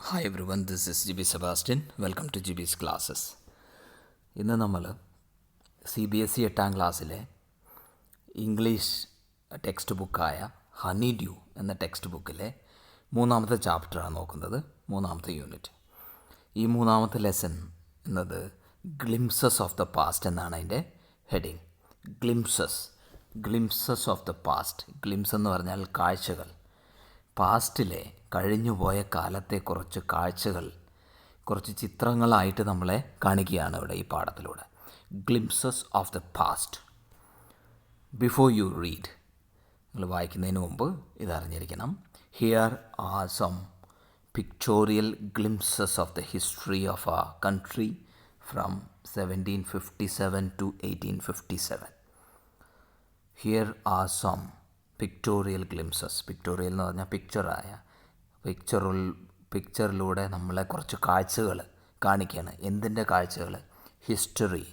Hi everyone, this is G B Sebastian. Welcome to G B's classes. ഇന്ന് നമ്മൾ CBSE 8ാം ക്ലാസ്സിലെ English text ബുക്കായ Honeydew എന്ന ടെക്സ്റ്റ് ബുക്കിലെ 3ാമത്തെ ചാപ്റ്ററാണ് നോക്കുന്നത്, 3ാമത്തെ യൂണിറ്റ്. ഈ 3ാമത്തെ ലെസൺ എന്നത് ഗ്ലിംസസ് ഓഫ് ദ പാസ്റ്റ് എന്നാണ് അതിൻ്റെ heading. Glimpses of the past. Glimpse എന്ന് പറഞ്ഞാൽ കാഴ്ചകൾ. പാസ്റ്റിലെ കഴിഞ്ഞുപോയ കാലത്തെ കുറച്ച് കാഴ്ചകൾ, കുറച്ച് ചിത്രങ്ങളായിട്ട് നമ്മളെ കാണിക്കുകയാണ് ഇവിടെ ഈ പാഠത്തിലൂടെ. Glimpses of the past. Before you read, നിങ്ങൾ വായിക്കുന്നതിന് മുമ്പ് ഇതറിഞ്ഞിരിക്കണം. Here are some pictorial glimpses of the history of ആ country from 1757 to 1857. Here are some pictorial glimpses. Pictorial എന്ന് പറഞ്ഞാൽ പിക്ചറിലൂടെ നമ്മളെ കുറച്ച് കാഴ്ചകൾ കാണിക്കുകയാണ്. എന്തിൻ്റെ കാഴ്ചകൾ? ഹിസ്റ്ററി.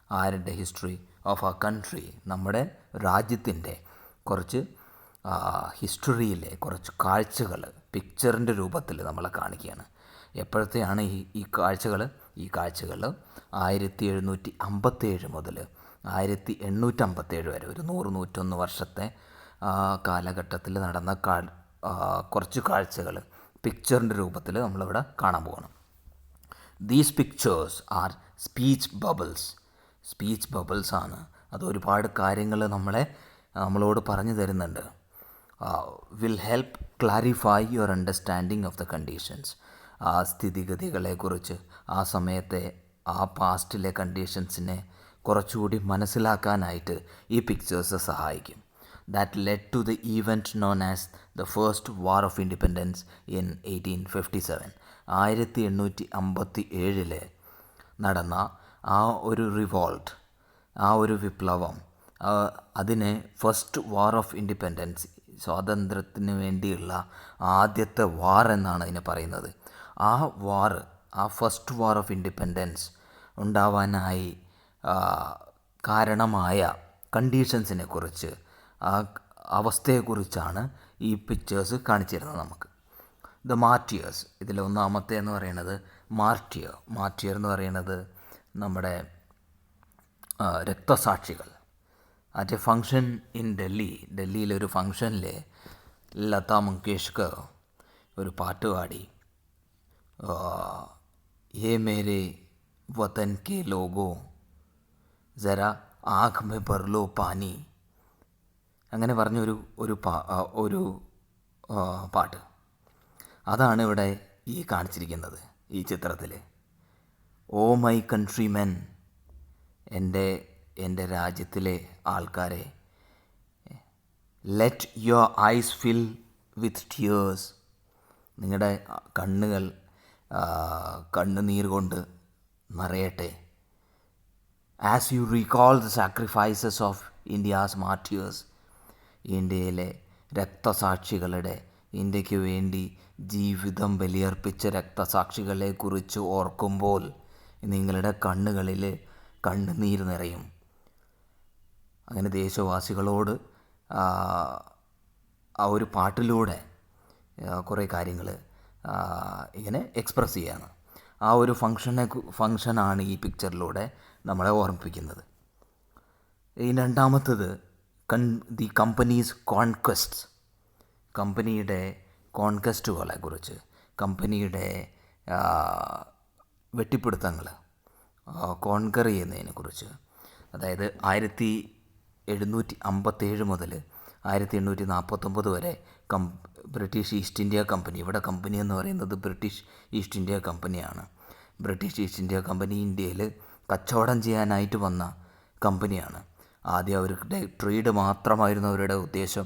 ആരുടെ ഹിസ്റ്ററി? ഓഫ് ആ കൺട്രി. നമ്മുടെ രാജ്യത്തിൻ്റെ കുറച്ച് ഹിസ്റ്ററിയിലെ കുറച്ച് കാഴ്ചകൾ പിക്ചറിൻ്റെ രൂപത്തിൽ നമ്മളെ കാണിക്കുകയാണ്. എപ്പോഴത്തെയാണ് ഈ കാഴ്ചകൾ? ഈ കാഴ്ചകൾ 1757 മുതൽ 1857 വരെ, ഒരു 101 വർഷത്തെ കാലഘട്ടത്തിൽ നടന്ന കുറച്ച് കാഴ്ചകൾ പിക്ചറിൻ്റെ രൂപത്തിൽ നമ്മളിവിടെ കാണാൻ പോകണം. These pictures R speech bubbles ആണ്. അത് ഒരുപാട് കാര്യങ്ങൾ നമ്മളോട് പറഞ്ഞു തരുന്നുണ്ട്. Will help clarify your understanding of the conditions. ആ സ്ഥിതിഗതികളെക്കുറിച്ച്, ആ സമയത്തെ ആ പാസ്റ്റിലെ കണ്ടീഷൻസിനെ കുറച്ചുകൂടി മനസ്സിലാക്കാനായിട്ട് ഈ പിക്ചേഴ്സ് സഹായിക്കും. That led to the event known as the First War of Independence in 1857. 1857 നടന്ന ആ ഒരു റിവോൾട്ട്, ആ ഒരു വിപ്ലവം, അതിനെ ഫസ്റ്റ് വാർ ഓഫ് ഇൻഡിപെൻഡൻസ്, സ്വാതന്ത്ര്യത്തിന് വേണ്ടിയുള്ള ആദ്യത്തെ വാർ എന്നാണ് അതിനെ പറയുന്നത്. ആ വാർ, ആ ഫസ്റ്റ് വാർ ഓഫ് ഇൻഡിപെൻഡൻസ് ഉണ്ടാവാനായി കാരണമായ കണ്ടീഷൻസിനെ കുറിച്ച്, ആ അവസ്ഥയെക്കുറിച്ചാണ് ഈ പിക്ചേഴ്സ് കാണിച്ചിരുന്നത് നമുക്ക്. The martyrs. ഇതിൽ ഒന്നാമത്തെ എന്ന് പറയുന്നത് മാർട്ടിയർ എന്ന് പറയുന്നത് നമ്മുടെ രക്തസാക്ഷികൾ. അറ്റ് എ ഫങ്ഷൻ ഇൻ ഡൽഹിയിലൊരു ഫങ്ഷനിൽ ലതാ മങ്കേഷ്കർ ഒരു പാട്ട് പാടി, യേ മേരെ വതൻ കെ ലോഗോ ജരാ ആँख में भर लो पानी, അങ്ങനെ പറഞ്ഞൊരു പാട്ട്. അതാണ് ഇവിടെ ഈ കാണിച്ചിരിക്കുന്നത് ഈ ചിത്രത്തിൽ. ഓ മൈ കൺട്രി മെൻ, എൻ്റെ രാജ്യത്തിലെ ആൾക്കാരെ, let your eyes fill with tears, നിങ്ങളുടെ കണ്ണുനീർ കൊണ്ട് നിറയട്ടെ. As you recall the sacrifices of India's martyrs, ഇന്ത്യയിലെ രക്തസാക്ഷികളുടെ, ഇന്ത്യക്ക് വേണ്ടി ജീവിതം ബലിയർപ്പിച്ച രക്തസാക്ഷികളെക്കുറിച്ച് ഓർക്കുമ്പോൾ നിങ്ങളുടെ കണ്ണുകളിൽ കണ്ണുനീർ നിറയും. അങ്ങനെ ദേശവാസികളോട് ആ ഒരു പാട്ടിലൂടെ കുറേ കാര്യങ്ങൾ ഇങ്ങനെ എക്സ്പ്രസ് ചെയ്യാണ്. ആ ഒരു ഫങ്ഷനാണ് ഈ പിക്ചറിലൂടെ നമ്മളെ ഓർമ്മിപ്പിക്കുന്നത്. ഈ രണ്ടാമത്തത് ദി കമ്പനീസ് കോൺക്വസ്റ്റ്സ്. കമ്പനിയുടെ കോൺക്വസ്റ്റുകളെക്കുറിച്ച്, കമ്പനിയുടെ വെട്ടിപ്പിടുത്തങ്ങൾ, കോൺകർ ചെയ്യുന്നതിനെക്കുറിച്ച്. അതായത് 1757 മുതൽ 1849 വരെ ബ്രിട്ടീഷ് ഈസ്റ്റ് ഇന്ത്യ കമ്പനി, ഇവിടെ കമ്പനി എന്ന് പറയുന്നത് ബ്രിട്ടീഷ് ഈസ്റ്റ് ഇന്ത്യ കമ്പനിയാണ്. ബ്രിട്ടീഷ് ഈസ്റ്റ് ഇന്ത്യ കമ്പനി ഇന്ത്യയിൽ കച്ചവടം ചെയ്യാനായിട്ട് വന്ന കമ്പനിയാണ്. ആദ്യം അവരുടെ ട്രേഡ് മാത്രമായിരുന്നു അവരുടെ ഉദ്ദേശം,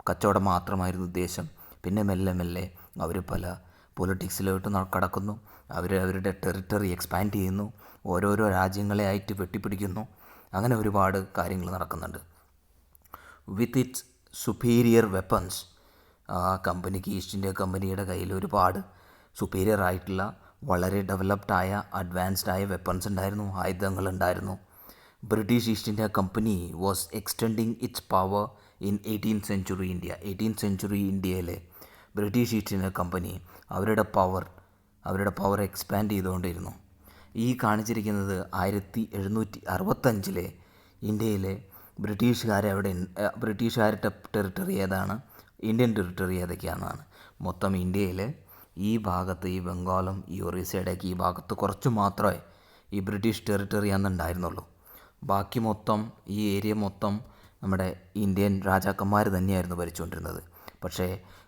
കച്ചവടം മാത്രമായിരുന്നു ഉദ്ദേശം. പിന്നെ മെല്ലെ അവർ പല പൊളിറ്റിക്സിലോട്ട് കടക്കുന്നു. അവരുടെ ടെറിട്ടറി എക്സ്പാൻഡ് ചെയ്യുന്നു, ഓരോരോ രാജ്യങ്ങളെ ആയിട്ട് വെട്ടിപ്പിടിക്കുന്നു. അങ്ങനെ ഒരുപാട് കാര്യങ്ങൾ നടക്കുന്നുണ്ട്. വിത്ത് ഇറ്റ്സ് സുപ്പീരിയർ വെപ്പൺസ്, ആ കമ്പനിക്ക്, ഈസ്റ്റ് ഇന്ത്യ കമ്പനിയുടെ കയ്യിൽ ഒരുപാട് സുപ്പീരിയർ ആയിട്ടുള്ള, വളരെ ഡെവലപ്ഡായ, അഡ്വാൻസ്ഡായ വെപ്പൺസ് ഉണ്ടായിരുന്നു, ആയുധങ്ങളുണ്ടായിരുന്നു. British East India company was extending its power in 18th century India. 18th century ഇന്ത്യയിലെ ബ്രിട്ടീഷ് ഈസ്റ്റ് ഇന്ത്യ കമ്പനി അവരുടെ പവർ അവരുടെ പവർ എക്സ്പാൻഡ് ചെയ്തുകൊണ്ടിരുന്നു. ഈ കാണിച്ചിരിക്കുന്നത് 1765 ഇന്ത്യയിലെ ബ്രിട്ടീഷുകാരുടെ ടെറിട്ടറി ഏതാണ്, ഇന്ത്യൻ ടെറിട്ടറി ഏതൊക്കെയാണെന്നാണ്. മൊത്തം ഇന്ത്യയിൽ ഈ ഭാഗത്ത്, ഈ ബംഗാളും ഈ ഒറീസയുടെയൊക്കെ ഈ ഭാഗത്ത് കുറച്ച് മാത്രമേ ഈ ബ്രിട്ടീഷ് ടെറിട്ടറി അന്നുണ്ടായിരുന്നുള്ളൂ. ബാക്കി മൊത്തം ഈ ഏരിയ മൊത്തം നമ്മുടെ ഇന്ത്യൻ രാജാക്കന്മാർ തന്നെയായിരുന്നു ഭരിച്ചുകൊണ്ടിരുന്നത്. പക്ഷേ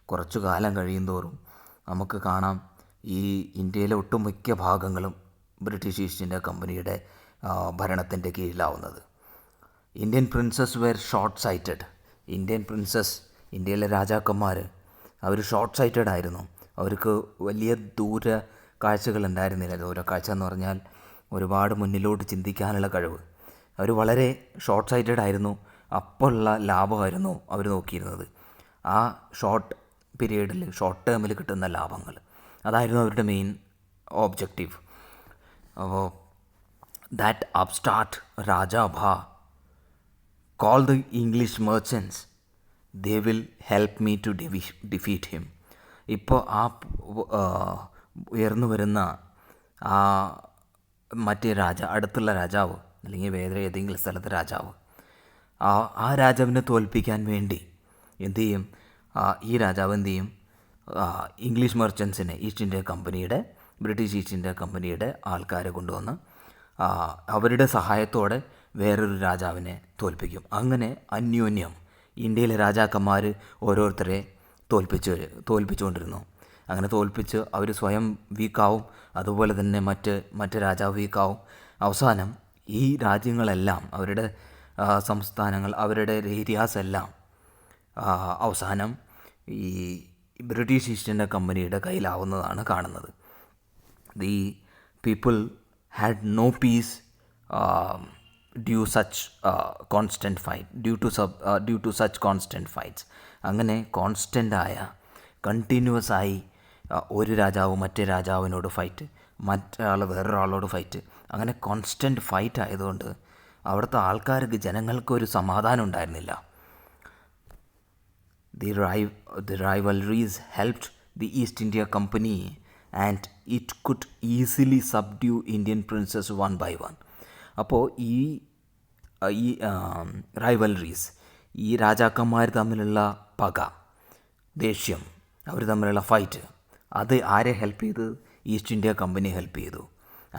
കുറച്ചു കാലം കഴിയുന്തോറും നമുക്ക് കാണാം ഈ ഇന്ത്യയിലെ ഒട്ടുമിക്ക ഭാഗങ്ങളും ബ്രിട്ടീഷ് ഈസ്റ്റ് ഇന്ത്യ കമ്പനിയുടെ ഭരണത്തിൻ്റെ കീഴിലാവുന്നത്. Indian princes were short sighted. ഇന്ത്യയിലെ രാജാക്കന്മാർ അവർ ഷോർട്ട് സൈറ്റഡ് ആയിരുന്നു. അവർക്ക് വലിയ ദൂര കാഴ്ചകൾ ഉണ്ടായിരുന്നില്ല. ദൂര കാഴ്ച എന്ന് പറഞ്ഞാൽ ഒരുപാട് മുന്നിലോട്ട് ചിന്തിക്കാനുള്ള കഴിവ്. അവർ വളരെ ഷോർട്ട് സൈറ്റഡ് ആയിരുന്നു. അപ്പോഴുള്ള ലാഭമായിരുന്നു അവർ നോക്കിയിരുന്നത്. ആ ഷോർട്ട് പീരീഡിൽ, ഷോർട്ട് ടേമിൽ കിട്ടുന്ന ലാഭങ്ങൾ, അതായിരുന്നു അവരുടെ മെയിൻ ഓബ്ജക്റ്റീവ്. അപ്പോൾ ദാറ്റ് അപ്സ്റ്റാർട്ട് രാജാ ഭാ call the English merchants, they will help me to defeat him. ഇപ്പോൾ ആ ഉയർന്നു വരുന്ന ആ മറ്റേ അടുത്തുള്ള രാജാവ്, അല്ലെങ്കിൽ വേറെ ഏതെങ്കിലും സ്ഥലത്തെ രാജാവ്, ആ രാജാവിനെ തോൽപ്പിക്കാൻ വേണ്ടി എന്തു ചെയ്യും, ഈ രാജാവ് എന്തു ചെയ്യും, ഇംഗ്ലീഷ് മെർച്ചൻസിനെ, ബ്രിട്ടീഷ് ഈസ്റ്റ് ഇന്ത്യ കമ്പനിയുടെ ആൾക്കാരെ കൊണ്ടുവന്ന് അവരുടെ സഹായത്തോടെ വേറൊരു രാജാവിനെ തോൽപ്പിക്കും. അങ്ങനെ അന്യോന്യം ഇന്ത്യയിലെ രാജാക്കന്മാർ ഓരോരുത്തരെ തോൽപ്പിച്ചുകൊണ്ടിരുന്നു. അങ്ങനെ തോൽപ്പിച്ച് അവർ സ്വയം വീക്കാവും, അതുപോലെ തന്നെ മറ്റ് രാജാവ് വീക്കാവും. അവസാനം ഈ രാജ്യങ്ങളെല്ലാം, അവരുടെ സംസ്ഥാനങ്ങൾ, അവരുടെ ഏരിയാസ് എല്ലാം അവസാനം ഈ ബ്രിട്ടീഷ് ഈസ്റ്റ് ഇന്ത്യ കമ്പനിയുടെ കയ്യിലാവുന്നതാണ് കാണുന്നത്. The people had no peace due to such constant fights. അങ്ങനെ കണ്ടിന്യൂസ് ആയി ഒരു രാജാവ് മറ്റേ രാജാവിനോട് ഫൈറ്റ്, മറ്റൊരാൾ വേറൊരാളോട് ഫൈറ്റ്, അങ്ങനെ കോൺസ്റ്റൻറ്റ് ഫൈറ്റ് ആയതുകൊണ്ട് അവിടുത്തെ ആൾക്കാർക്ക്, ജനങ്ങൾക്ക് ഒരു സമാധാനം ഉണ്ടായിരുന്നില്ല. The rivalries helped the East India Company and it could easily subdue Indian princes one by one. അപ്പോൾ ഈ റൈവൽറീസ്, ഈ രാജാക്കന്മാർ തമ്മിലുള്ള പക, ദേഷ്യം, അവർ തമ്മിലുള്ള ഫൈറ്റ്, അത് ആരെ ഹെൽപ്പ് ചെയ്തു? ഈസ്റ്റ് ഇന്ത്യ കമ്പനി ഹെൽപ്പ് ചെയ്തു.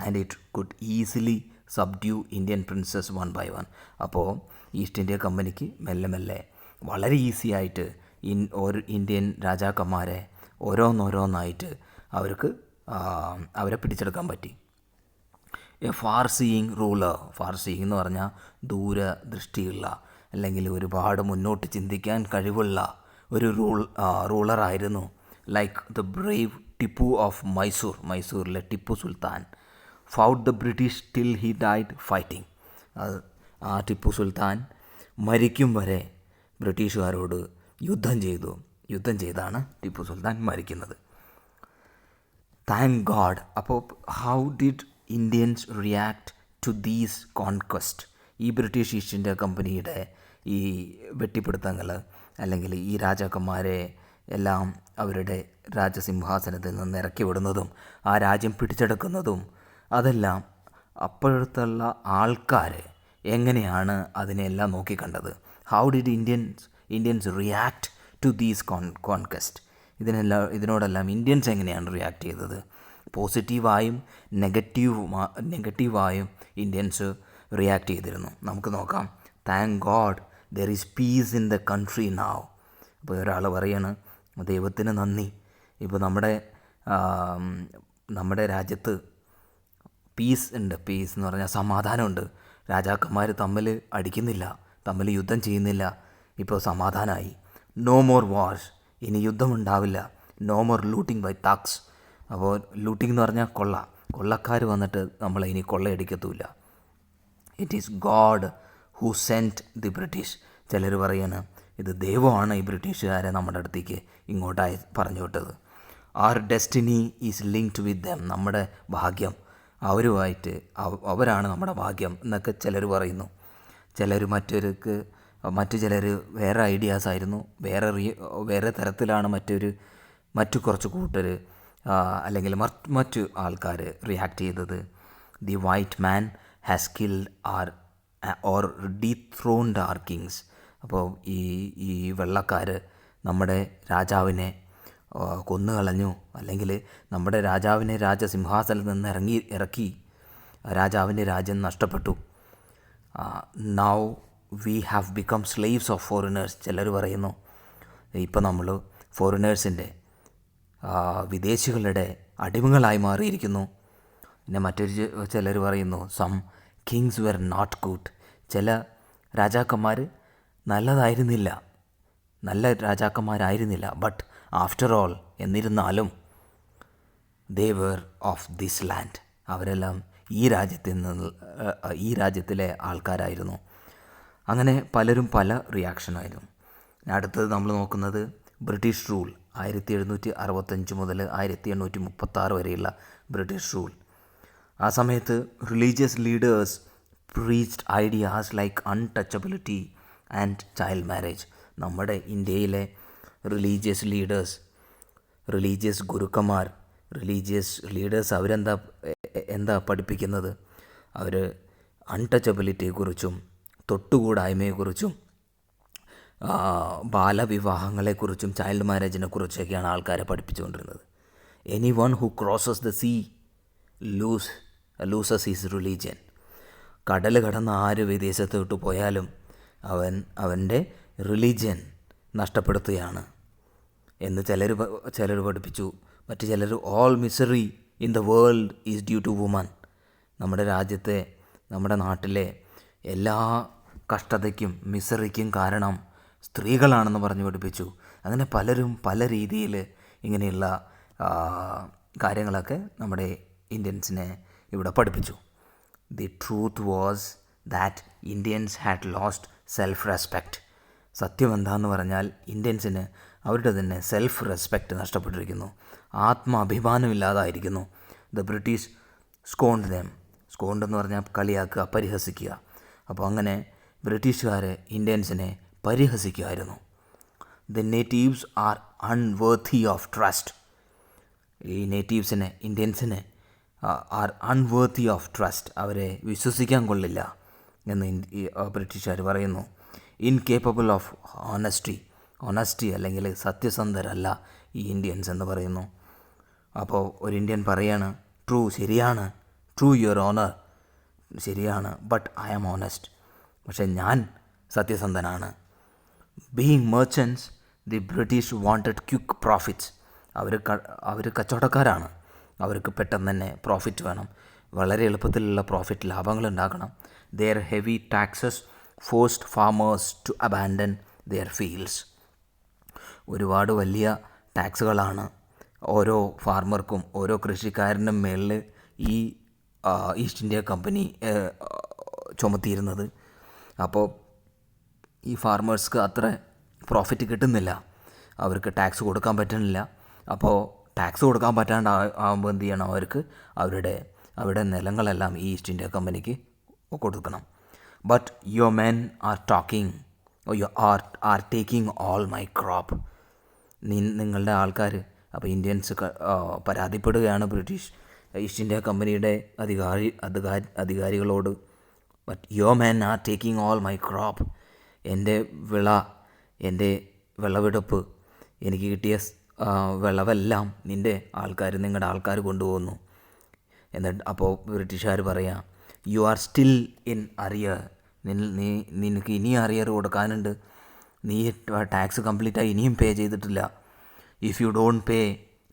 And it could easily subdue Indian princes one by one. അപ്പോൾ ഈസ്റ്റ് ഇന്ത്യ കമ്പനിക്ക് മെല്ലെ മെല്ലെ വളരെ ഈസി ആയിട്ട് ഇന്ത്യൻ രാജാക്കന്മാരെ ഓരോന്നോരോന്നായിട്ട് അവരെ പിടിച്ചെടുക്കാൻ പറ്റി. എ ഫാർ സീയിങ് എന്ന് പറഞ്ഞാൽ ദൂരദൃഷ്ടിയുള്ള, അല്ലെങ്കിൽ ഒരുപാട് മുന്നോട്ട് ചിന്തിക്കാൻ കഴിവുള്ള ഒരു റൂളറായിരുന്നു. Like the brave Tipu of മൈസൂരിലെ Tipu Sultan fought the British till he died fighting. ആ ടിപ്പു സുൽത്താൻ മരിക്കും വരെ ബ്രിട്ടീഷുകാരോട് യുദ്ധം ചെയ്താണ് ടിപ്പു സുൽത്താൻ മരിക്കുന്നത്. Thank God. അപ്പോൾ how did Indians react to these conquest? ഈ ബ്രിട്ടീഷ് ഈസ്റ്റ് ഇന്ത്യ കമ്പനിയുടെ ഈ വെട്ടിപ്പിടുത്തങ്ങൾ, അല്ലെങ്കിൽ ഈ രാജാക്കന്മാരെ എല്ലാം അവരുടെ രാജസിംഹാസനത്തിൽ നിന്ന് ഇറക്കി വിടുന്നതും ആ രാജ്യം പിടിച്ചെടുക്കുന്നതും, അതെല്ലാം അപ്പോഴത്തുള്ള ആൾക്കാർ എങ്ങനെയാണ് അതിനെല്ലാം നോക്കിക്കണ്ടത്? How did Indians react to these conquest? ഇതിനോടെല്ലാം ഇന്ത്യൻസ് എങ്ങനെയാണ് റിയാക്ട് ചെയ്തത്? പോസിറ്റീവായും നെഗറ്റീവായും ഇന്ത്യൻസ് റിയാക്ട് ചെയ്തിരുന്നു. നമുക്ക് നോക്കാം. Thank God there is peace in the country now. അപ്പോൾ ഒരാൾ പറയാണ്, ദൈവത്തിന് നന്ദി, ഇപ്പോൾ നമ്മുടെ രാജ്യത്ത് പീസ് ഉണ്ട്. പീസ് എന്ന് പറഞ്ഞാൽ സമാധാനമുണ്ട്. രാജാക്കന്മാർ തമ്മിൽ അടിക്കുന്നില്ല, തമ്മിൽ യുദ്ധം ചെയ്യുന്നില്ല, ഇപ്പോൾ സമാധാനമായി. നോ മോർ വാർസ്, ഇനി യുദ്ധമുണ്ടാവില്ല. No more looting by thugs. അപ്പോൾ ലൂട്ടിംഗ് എന്ന് പറഞ്ഞാൽ കൊള്ളക്കാർ വന്നിട്ട് നമ്മളെ ഇനി കൊള്ളയടിക്കത്തുമില്ല. It is God who sent the British. ചിലർ പറയാണ് ഇത് ദൈവമാണ് ഈ ബ്രിട്ടീഷുകാരെ നമ്മുടെ അടുത്തേക്ക് ഇങ്ങോട്ടായി പറഞ്ഞു വിട്ടത്. Our destiny is linked with them. നമ്മുടെ ഭാഗ്യം അവരുമായിട്ട്, അവരാണ് നമ്മുടെ ഭാഗ്യം എന്നൊക്കെ ചിലർ പറയുന്നു. മറ്റു ചിലർ വേറെ ഐഡിയാസ് ആയിരുന്നു, വേറെ തരത്തിലാണ് മറ്റു കുറച്ച് കൂട്ടർ അല്ലെങ്കിൽ മറ്റ് ആൾക്കാർ റിയാക്ട് ചെയ്തത്, the white man has killed our or dethroned our kings. അപ്പോൾ ഈ വെള്ളക്കാർ നമ്മുടെ രാജാവിനെ കൊന്നുകളഞ്ഞു, അല്ലെങ്കിൽ നമ്മുടെ രാജാവിനെ രാജസിംഹാസനത്തിൽ നിന്ന് ഇറക്കി രാജാവിൻ്റെ രാജ്യം നഷ്ടപ്പെട്ടു. Now we have become slaves of foreigners. ചിലർ പറയുന്നു ഇപ്പോൾ നമ്മൾ ഫോറിനേഴ്സിൻ്റെ വിദേശികളുടെ അടിമകളായി മാറിയിരിക്കുന്നു. പിന്നെ ചിലർ പറയുന്നു some kings were not good. ചില രാജാക്കന്മാർ നല്ല രാജാക്കന്മാരായിരുന്നില്ല. ബട്ട് ആഫ്റ്റർ ഓൾ, എന്നിരുന്നാലും they were of this land. അവരെല്ലാം ഈ രാജ്യത്തിലെ ആൾക്കാരായിരുന്നു. അങ്ങനെ പലരും പല റിയാക്ഷനായിരുന്നു. അടുത്തത് നമ്മൾ നോക്കുന്നത് ബ്രിട്ടീഷ് റൂൾ. 1765 മുതൽ 1836 വരെയുള്ള ബ്രിട്ടീഷ് റൂൾ. ആ സമയത്ത് religious leaders preached ideas like untouchability and child marriage. നമ്മുടെ ഇന്ത്യയിലെ റിലീജിയസ് ലീഡേഴ്സ്, റിലീജിയസ് ഗുരുക്കന്മാർ, റിലീജിയസ് ലീഡേഴ്സ് എന്താ പഠിപ്പിക്കുന്നത്? അവർ അൺടച്ചബിലിറ്റിയെക്കുറിച്ചും തൊട്ടുകൂടായ്മയെക്കുറിച്ചും ബാലവിവാഹങ്ങളെക്കുറിച്ചും ചൈൽഡ് മാരേജിനെക്കുറിച്ചൊക്കെയാണ് ആൾക്കാരെ പഠിപ്പിച്ചുകൊണ്ടിരുന്നത്. Anyone who crosses the sea loses his religion. കടൽ കടന്ന് ആര് വിദേശത്തോട്ട് പോയാലും അവൻ്റെ റിലീജിയൻ നഷ്ടപ്പെടുത്തുകയാണ് എന്ന് ചിലർ പഠിപ്പിച്ചു. മറ്റു ചിലർ all misery in the world is due to women. നമ്മുടെ നാട്ടിലെ എല്ലാ കഷ്ടതയ്ക്കും മിസറിക്കും കാരണം സ്ത്രീകളാണെന്ന് പറഞ്ഞു പഠിപ്പിച്ചു. അങ്ങനെ പലരും പല രീതിയിൽ ഇങ്ങനെയുള്ള കാര്യങ്ങളൊക്കെ നമ്മുടെ ഇന്ത്യൻസിനെ ഇവിടെ പഠിപ്പിച്ചു. The truth was that Indians had lost self respect. സത്യം എന്താണെന്ന് പറഞ്ഞാൽ ഇന്ത്യൻസിന് അവരുടെ തന്നെ സെൽഫ് റെസ്പെക്റ്റ് നഷ്ടപ്പെട്ടിരിക്കുന്നു, ആത്മാഭിമാനമില്ലാതായിരിക്കുന്നു. The British scorned them. Scorned എന്ന് പറഞ്ഞാൽ കളിയാക്കുക, പരിഹസിക്കുക. അപ്പോൾ അങ്ങനെ ബ്രിട്ടീഷുകാർ ഇന്ത്യൻസിനെ പരിഹസിക്കുമായിരുന്നു. The natives are unworthy of trust. ഈ ഇന്ത്യൻസിനെ ആർ അൺവേർത്തി ഓഫ് ട്രസ്റ്റ്. അവരെ വിശ്വസിക്കാൻ കൊള്ളില്ല എന്ന് ബ്രിട്ടീഷുകാർ പറയുന്നു. ഇൻകേപ്പബിൾ ഓഫ് ഓണസ്റ്റി അല്ലെങ്കിൽ സത്യസന്ധരല്ല ഈ ഇന്ത്യൻസ് എന്ന് പറയുന്നു. അപ്പോൾ ഒരു ഇന്ത്യൻ പറയാണ്, ശരിയാണ്, ട്രൂ യുവർ ഓണർ, ശരിയാണ്, ബട്ട് ഐ ആം ഓണസ്റ്റ്, പക്ഷേ ഞാൻ സത്യസന്ധനാണ്. Being merchants, the British wanted quick profits. അവർ കച്ചവടക്കാരാണ്, അവർക്ക് പെട്ടെന്ന് തന്നെ പ്രോഫിറ്റ് വേണം, വളരെ എളുപ്പത്തിലുള്ള പ്രോഫിറ്റ്, ലാഭങ്ങൾ ഉണ്ടാക്കണം. Their heavy taxes forced farmers to abandon their fields. ഒരുപാട് വലിയ ടാക്സുകളാണ് ഓരോ ഫാർമർക്കും, ഓരോ കൃഷിക്കാരനും മേളിൽ ഈ ഈസ്റ്റ് ഇന്ത്യ കമ്പനി ചുമത്തിയിരുന്നത്. അപ്പോൾ ഈ ഫാർമേഴ്സ്ക്ക് അത്ര പ്രോഫിറ്റ് കിട്ടുന്നില്ല, അവർക്ക് ടാക്സ് കൊടുക്കാൻ പറ്റുന്നില്ല. അപ്പോൾ ടാക്സ് കൊടുക്കാൻ പറ്റാണ്ട് ആകുമ്പോൾ എന്ത് ചെയ്യണം? അവരുടെ നിലങ്ങളെല്ലാം ഈ ഈസ്റ്റ് ഇന്ത്യ കമ്പനിക്ക് കൊടുക്കണം. But your men are taking all my crop. നിങ്ങളുടെ ആൾക്കാർ, അപ്പോൾ ഇന്ത്യൻസ് പരാതിപ്പെടുകയാണ് ബ്രിട്ടീഷ് ഈസ്റ്റ് ഇന്ത്യ കമ്പനിയുടെ അധികാരികളോട്. But your men are taking all my crop. എൻ്റെ വിളവെടുപ്പ്, എനിക്ക് കിട്ടിയ വിളവെല്ലാം നിങ്ങളുടെ ആൾക്കാർ കൊണ്ടുപോകുന്നു. എന്നിട്ട് അപ്പോൾ ബ്രിട്ടീഷുകാർ പറയാം, യു ആർ സ്റ്റിൽ ഇൻ അറിയർ. നിനക്ക് ഇനിയും അറിയർ കൊടുക്കാനുണ്ട്, നീ ടാക്സ് കംപ്ലീറ്റായി ഇനിയും പേ ചെയ്തിട്ടില്ല. If you don't pay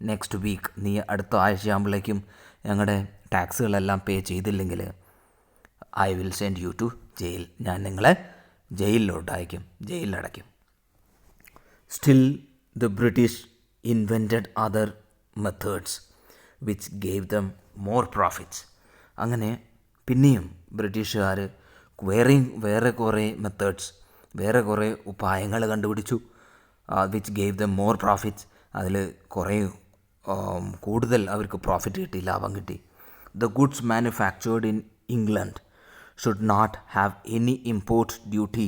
next week, നീ അടുത്ത ആഴ്ചയാകുമ്പോഴേക്കും ഞങ്ങളുടെ ടാക്സുകളെല്ലാം പേ ചെയ്തില്ലെങ്കിൽ I will send you to jail. ഞാൻ നിങ്ങളെ ജയിലിലടയ്ക്കും. Still the British invented other methods which gave them more profits. അങ്ങനെ പിന്നെയും ബ്രിട്ടീഷുകാർ വേറെ കുറേ മെത്തേഡ്സ്, വേറെ കുറേ ഉപായങ്ങൾ കണ്ടുപിടിച്ചു. Which gave them more profits. അതിൽ കുറേ കൂടുതൽ അവർക്ക് പ്രോഫിറ്റ് കിട്ടി, ലാഭം കിട്ടി. The goods manufactured in England should not have any import duty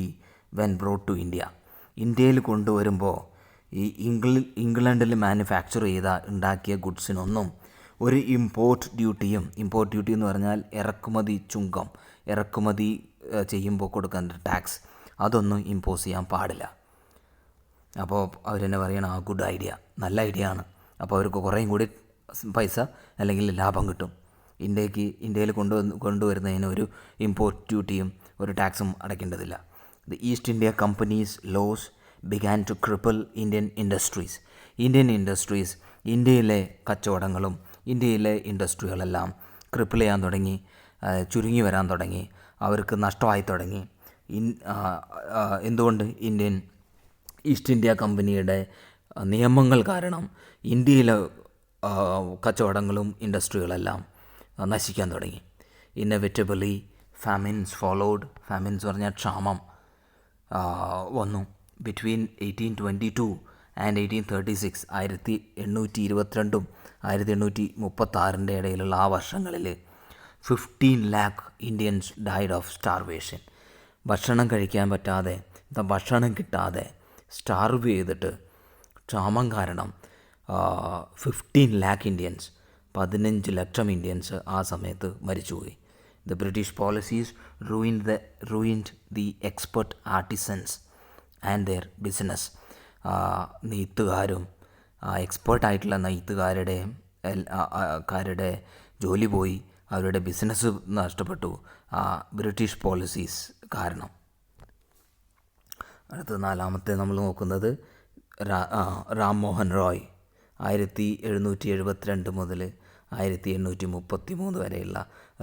when brought to India. ഇന്ത്യയിൽ കൊണ്ടുവരുമ്പോൾ ഈ ഇംഗ്ലണ്ടിൽ മാനുഫാക്ചർ ഉണ്ടാക്കിയ ഗുഡ്സിനൊന്നും ഒരു ഇമ്പോർട്ട് ഡ്യൂട്ടി എന്ന് പറഞ്ഞാൽ ഇറക്കുമതി ചെയ്യുമ്പോൾ കൊടുക്കേണ്ട ടാക്സ്, അതൊന്നും ഇമ്പോസ് ചെയ്യാൻ പാടില്ല. അപ്പോൾ അവരെന്നെ പറയണം, ആ ഗുഡ് ഐഡിയ, നല്ല ഐഡിയ ആണ്. അപ്പോൾ അവർക്ക് കുറേയും കൂടി പൈസ അല്ലെങ്കിൽ ലാഭം കിട്ടും. ഇന്ത്യയിൽ കൊണ്ടുവരുന്നതിന് ഒരു ഇമ്പോർട്ട് ഡ്യൂട്ടിയും ഒരു ടാക്സും അടയ്ക്കേണ്ടതില്ല. The East India companies laws began to cripple Indian industries ഇന്ത്യയിലെ കച്ചവടങ്ങളും ഇന്ത്യയിലെ ഇൻഡസ്ട്രികളെല്ലാം ക്രിപ്പിൾ ചെയ്യാൻ തുടങ്ങി, ചുരുങ്ങി വരാൻ തുടങ്ങി, അവർക്ക് നഷ്ടമായി തുടങ്ങി. എന്തുകൊണ്ട്? ഈസ്റ്റ് ഇന്ത്യ കമ്പനിയുടെ നിയമങ്ങൾ കാരണം ഇന്ത്യയിലെ കച്ചവടങ്ങളും ഇൻഡസ്ട്രികളെല്ലാം നശിക്കാൻ തുടങ്ങി. ഇന്നെവിറ്റബിളി ഫാമിൻസ് ഫോളോഡ്. ഫാമിൻസ് പറഞ്ഞാൽ ക്ഷാമം വന്നു. ബിറ്റ്വീൻ 1822 ആൻഡ് 1836, 1822 1836 ഇടയിലുള്ള ആ വർഷങ്ങളിൽ 15 lakh Indians died of starvation. ഭക്ഷണം കഴിക്കാൻ പറ്റാതെ, ഭക്ഷണം കിട്ടാതെ സ്റ്റാർവ് ചെയ്തിട്ട് ക്ഷാമം കാരണം 15 lakh ഇന്ത്യൻസ്, 15 ലക്ഷം ഇന്ത്യൻസ് ആ സമയത്ത് മരിച്ചുപോയി. The British policies ruined the expert artisans and their business. നെയ്ത്തുകാരും എക്സ്പേർട്ടായിട്ടുള്ള നെയ്ത്തുകാരുടെ ജോലി പോയി, അവരുടെ ബിസിനസ് നഷ്ടപ്പെട്ടു ബ്രിട്ടീഷ് പോളിസീസ് കാരണം. അടുത്ത നാലാമത്തെ നമ്മൾ നോക്കുന്നത് റാം മോഹൻ റോയ്. 1772 മുതൽ 1833 വരെയുള്ള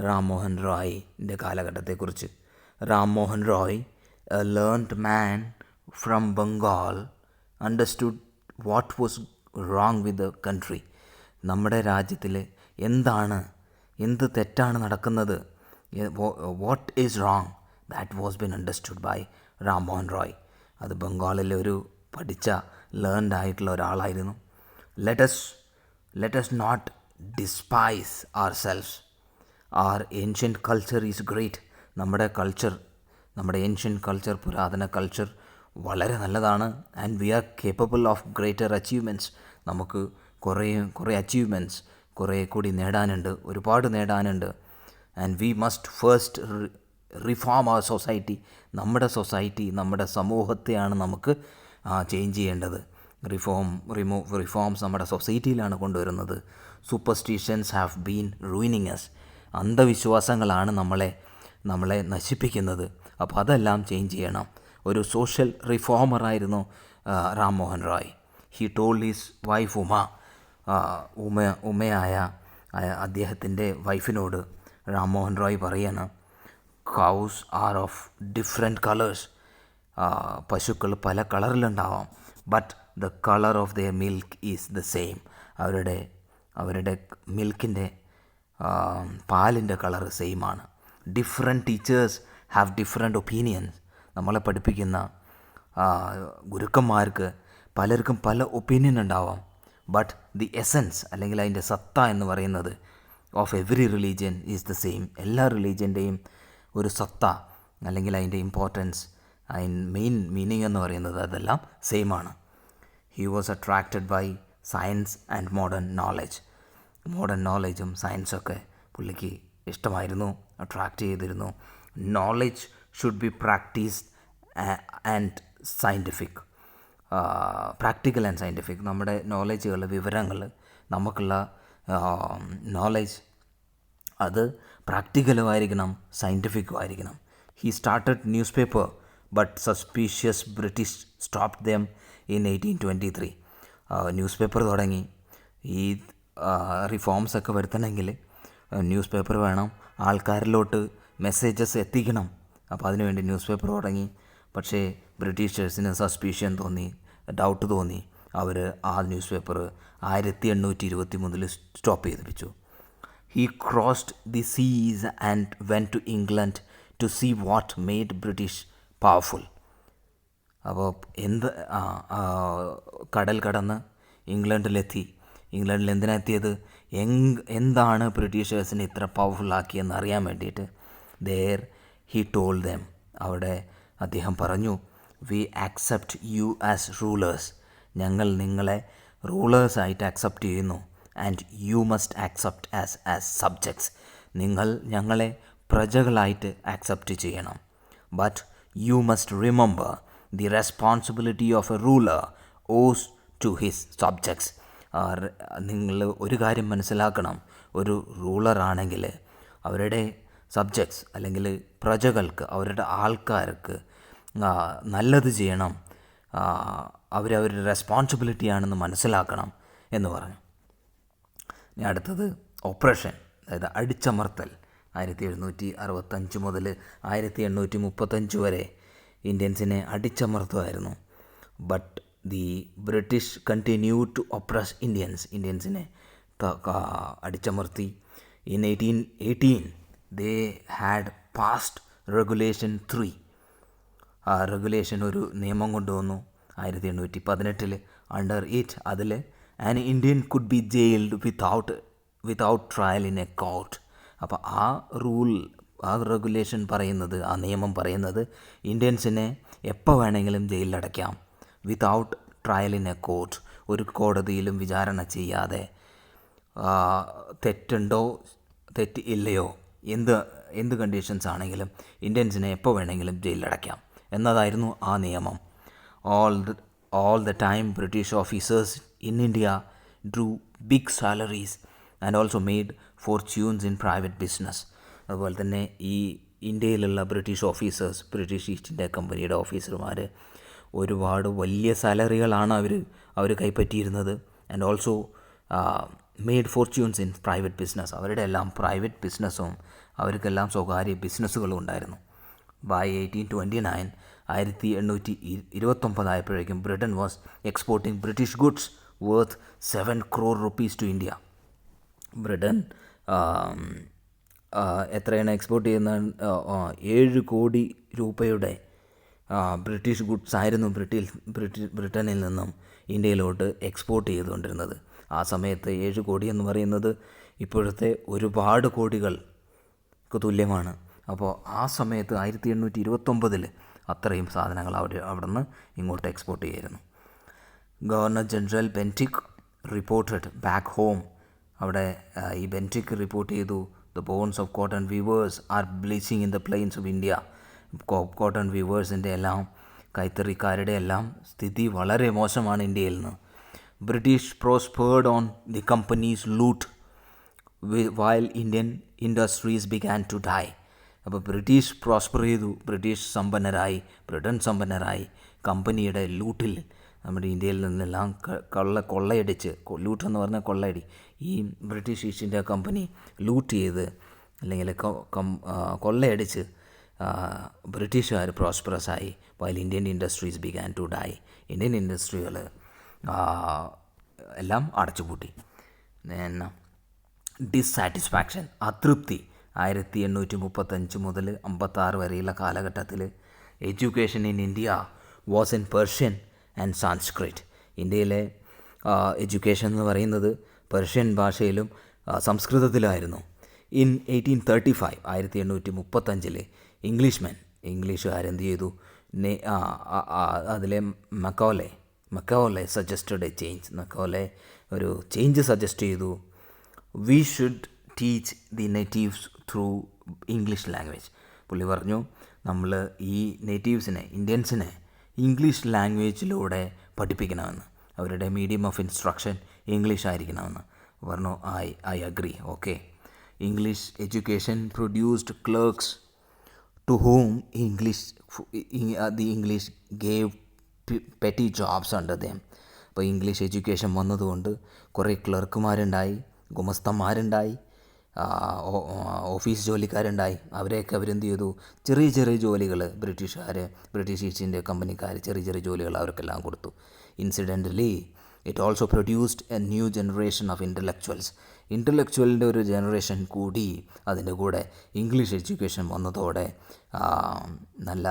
റാം മോഹൻ റോയിൻ്റെ കാലഘട്ടത്തെക്കുറിച്ച്. Ram Mohan Roy, a learned man from Bengal, understood what was wrong with the country. നമ്മുടെ രാജ്യത്തിൽ എന്ത് തെറ്റാണ് നടക്കുന്നത്, what is wrong, that was been understood by Ram Mohan Roy. അത് ബംഗാളിലെ ഒരു പഠിച്ച ലേൺഡ് ആയിട്ടുള്ള ഒരാളായിരുന്നു. Let us not despise ourselves. Our ancient culture is great. നമ്മുടെ ഏൻഷ്യൻ്റ് കൾച്ചർ, പുരാതന കൾച്ചർ വളരെ നല്ലതാണ്. And we are capable of greater achievements. നമുക്ക് കുറേ അച്ചീവ്മെൻറ്റ്സ് കുറേ കൂടി നേടാനുണ്ട്, ഒരുപാട് നേടാനുണ്ട്. And we must first reform our society. നമ്മുടെ സമൂഹത്തെയാണ് നമുക്ക് ചേഞ്ച് ചെയ്യേണ്ടത്. റിഫോംസ് നമ്മുടെ സൊസൈറ്റിയിലാണ് കൊണ്ടുവരുന്നത്. Superstitions have been ruining us. അന്ധവിശ്വാസങ്ങളാണ് നമ്മളെ നശിപ്പിക്കുന്നത്. അപ്പോൾ അതെല്ലാം ചേഞ്ച് ചെയ്യണം. ഒരു സോഷ്യൽ റിഫോമറായിരുന്നു Ram Mohan Roy. He told his wife ഉമയായ അദ്ദേഹത്തിൻ്റെ വൈഫിനോട് റാം മോഹൻ റോയ് പറയാണ്, cows are of different colours. പശുക്കൾ പല കളറിലുണ്ടാവാം, but the colour of their milk is the same. അവരുടെ മിൽക്കിൻ്റെ പാലിൻ്റെ കളറ് സെയിമാണ്. Different teachers have different opinions. നമ്മളെ പഠിപ്പിക്കുന്ന ഗുരുക്കന്മാർക്ക് പലർക്കും പല ഒപ്പീനിയൻ ഉണ്ടാവാം, ബട്ട് ദി എസൻസ് അല്ലെങ്കിൽ അതിൻ്റെ സത്ത എന്ന് പറയുന്നത് of every religion is the same. എല്ലാ റിലീജിയൻ്റെയും ഒരു സത്ത അല്ലെങ്കിൽ അതിൻ്റെ ഇമ്പോർട്ടൻസ്, മെയിൻ മീനിങ് എന്ന് പറയുന്നത് അതെല്ലാം സെയിമാണ്. He was attracted by science and modern നോളജും സയൻസൊക്കെ പുള്ളിക്ക് ഇഷ്ടമായിരുന്നു, അട്രാക്റ്റ് ചെയ്തിരുന്നു. Knowledge should be practised and scientific. Practical and scientific. നമ്മുടെ വിവരങ്ങൾ, നമുക്കുള്ള നോളജ് അത് പ്രാക്ടിക്കലും ആയിരിക്കണം, സയൻറ്റിഫിക്കും ആയിരിക്കണം. He started newspaper but suspicious British stopped them in 1823. Newspaper തുടങ്ങി. ഈ റിഫോംസ് ഒക്കെ വരുത്തണമെങ്കിൽ ന്യൂസ് പേപ്പർ വേണം, ആൾക്കാരിലോട്ട് മെസ്സേജസ് എത്തിക്കണം. അപ്പോൾ അതിനുവേണ്ടി ന്യൂസ് പേപ്പർ തുടങ്ങി. പക്ഷേ ബ്രിട്ടീഷേഴ്സിന് സസ്പീഷ്യൻ തോന്നി, ഡൗട്ട് തോന്നി. അവർ ആ ന്യൂസ് പേപ്പർ 1823 സ്റ്റോപ്പ് ചെയ്തിപ്പിച്ചു. He crossed the seas and went to England to see what made British powerful. അപ്പോൾ കടൽ കടന്ന് ഇംഗ്ലണ്ടിലെത്തി. ഇംഗ്ലണ്ടിൽ എന്തിനാ എത്തിയത്? എന്താണ് ബ്രിട്ടീഷേഴ്സിനെ ഇത്ര പവർഫുള്ളാക്കിയെന്ന് അറിയാൻ വേണ്ടിയിട്ട്. there he told them, അവിടെ അദ്ദേഹം പറഞ്ഞു, we accept you as rulers. ഞങ്ങൾ നിങ്ങളെ റൂളേഴ്സായിട്ട് അക്സെപ്റ്റ് ചെയ്യുന്നു. And you must accept as subjects. നിങ്ങൾ ഞങ്ങളെ പ്രജകളായിട്ട് ആക്സെപ്റ്റ് ചെയ്യണം. But you must remember the responsibility of a ruler owes to his subjects. നിങ്ങൾ ഒരു കാര്യം മനസ്സിലാക്കണം, ഒരു റൂളറാണെങ്കിൽ അവരുടെ സബ്ജക്ട്സ് അല്ലെങ്കിൽ പ്രജകൾക്ക്, അവരുടെ ആൾക്കാർക്ക് നല്ലത് ചെയ്യണം, അവരവരുടെ റെസ്പോൺസിബിലിറ്റിയാണെന്ന് മനസ്സിലാക്കണം എന്ന് പറഞ്ഞു. ഇനി അടുത്തത് ഓപ്പറേഷൻ, അതായത് അടിച്ചമർത്തൽ. 1765 മുതൽ 1835 വരെ ഇന്ത്യൻസിനെ അടിച്ചമർത്തുമായിരുന്നു. But the British continue to oppress ഇന്ത്യൻസിനെ അടിച്ചമർത്തി. In 1818 they had passed regulation 3. ആ റെഗുലേഷൻ ഒരു നിയമം കൊണ്ടുവന്നു 1818. അണ്ടർ ഇറ്റ് അതിൽ an Indian could be jailed without trial in a court. അപ്പോൾ ആ റെഗുലേഷൻ പറയുന്നത്, ആ നിയമം പറയുന്നത് ഇന്ത്യൻസിനെ എപ്പോൾ വേണമെങ്കിലും ജയിലിലടയ്ക്കാം, without trial in a court, ഒരു കോടതിയിലും വിചാരണ ചെയ്യാതെ, തെറ്റ് ഇല്ലയോ, എന്ത് കണ്ടീഷൻസ് ആണെങ്കിലും ഇന്ത്യൻസിനെ എപ്പോൾ വേണമെങ്കിലും ജയിലിലടയ്ക്കാം എന്നതായിരുന്നു ആ നിയമം. All the time British officers in India drew big salaries and also made fortunes in private business. അതുപോലെ തന്നെ ഈ ഇന്ത്യയിലുള്ള British officers, British East India കമ്പനിയുടെ ഓഫീസർമാർ ഒരുപാട് വലിയ സാലറികളാണ് അവർ കൈപ്പറ്റിയിരുന്നത്. And also made fortunes in private business. അവരുടെ എല്ലാം പ്രൈവറ്റ് ബിസിനസ്സും അവർക്കെല്ലാം സ്വകാര്യ ബിസിനസ്സുകളും ഉണ്ടായിരുന്നു. ബൈ 1829 1829 ആയപ്പോഴേക്കും Britain was exporting British goods worth 7 crore rupees to India. Britain എത്രയാണ് എക്സ്പോർട്ട് ചെയ്യുന്ന? 7 കോടി രൂപയുടെ ബ്രിട്ടീഷ് ഗുഡ്സ് ആയിരുന്നു ബ്രിട്ടനിൽ നിന്നും ഇന്ത്യയിലോട്ട് എക്സ്പോർട്ട് ചെയ്തുകൊണ്ടിരുന്നത്. ആ സമയത്ത് 7 കോടി എന്ന് പറയുന്നത് ഇപ്പോഴത്തെ ഒരുപാട് കോടികൾക്ക് തുല്യമാണ്. അപ്പോൾ ആ സമയത്ത് 1829 അത്രയും സാധനങ്ങൾ അവിടെ നിന്ന് ഇങ്ങോട്ട് എക്സ്പോർട്ട് ചെയ്യായിരുന്നു. Governor general Bentinck reported back home. അവിടെ ഈ ബെൻറ്റിക് റിപ്പോർട്ട് ചെയ്തു, the bones of cotton weavers are bleaching in the plains of India. Cotton വീവേഴ്സിൻ്റെ എല്ലാം, കൈത്തറിക്കാരുടെ എല്ലാം സ്ഥിതി വളരെ മോശമാണ് ഇന്ത്യയിൽ നിന്ന്. British prospered on the company's loot while Indian industries began to die. അപ്പോൾ ബ്രിട്ടീഷ് പ്രോസ്പർ ചെയ്തു, ബ്രിട്ടൻ സമ്പന്നരായി. കമ്പനിയുടെ ലൂട്ടിൽ നമ്മുടെ ഇന്ത്യയിൽ നിന്നെല്ലാം കൊള്ളയടിച്ച്, ലൂട്ട് എന്ന് പറഞ്ഞാൽ കൊള്ളയടി, ഈ British East India company loot ചെയ്ത് അല്ലെങ്കിൽ കൊള്ളയടിച്ച് ബ്രിട്ടീഷുകാർ പ്രോസ്പറസ് ആയി. While Indian industries began to die. ഇന്ത്യൻ ഇൻഡസ്ട്രികൾ എല്ലാം അടച്ചുപൂട്ടി. ഡിസ്സാറ്റിസ്ഫാക്ഷൻ, അതൃപ്തി. 1835 മുതൽ 56 വരെയുള്ള കാലഘട്ടത്തിൽ education in India was in Persian and Sanskrit. ഇന്ത്യയിലെ എഡ്യൂക്കേഷൻ എന്ന് പറയുന്നത് പേർഷ്യൻ ഭാഷയിലും സംസ്കൃതത്തിലായിരുന്നു. ഇൻ 1835 1835 ഇംഗ്ലീഷുകാരെന്ത് ചെയ്തു? അതിലെ മക്കോലെ സജസ്റ്റഡ് എ ചേഞ്ച്. മക്കോലെ ഒരു ചേഞ്ച് സജസ്റ്റ് ചെയ്തു. We should teach the natives through English language. പുള്ളി പറഞ്ഞു, നമ്മൾ ഈ നേറ്റീവ്സിനെ, ഇന്ത്യൻസിനെ ഇംഗ്ലീഷ് ലാംഗ്വേജിലൂടെ പഠിപ്പിക്കണമെന്ന്. അവരുടെ മീഡിയം ഓഫ് ഇൻസ്ട്രക്ഷൻ ഇംഗ്ലീഷ് ആയിരിക്കണമെന്ന് പറഞ്ഞു. I agree. Okay. English education produced clerks to whom the English gave petty jobs under them. അപ്പോൾ ഇംഗ്ലീഷ് എഡ്യൂക്കേഷൻ വന്നതുകൊണ്ട് കുറേ ക്ലർക്കുമാരുണ്ടായി, ഗുമസ്തന്മാരുണ്ടായി, ഓഫീസ് ജോലിക്കാരുണ്ടായി. അവരെയൊക്കെ അവരെന്ത് ചെയ്തു? ചെറിയ ചെറിയ ജോലികൾ ബ്രിട്ടീഷ് ഈസ്റ്റ് ഇന്ത്യ കമ്പനിക്കാർ ചെറിയ ജോലികൾ അവർക്കെല്ലാം കൊടുത്തു. Incidentally it also produced a new generation of ഇൻ്റലക്ച്വലിൻ്റെ ഒരു ജനറേഷൻ കൂടി. അതിൻ്റെ കൂടെ ഇംഗ്ലീഷ് എഡ്യൂക്കേഷൻ വന്നതോടെ നല്ല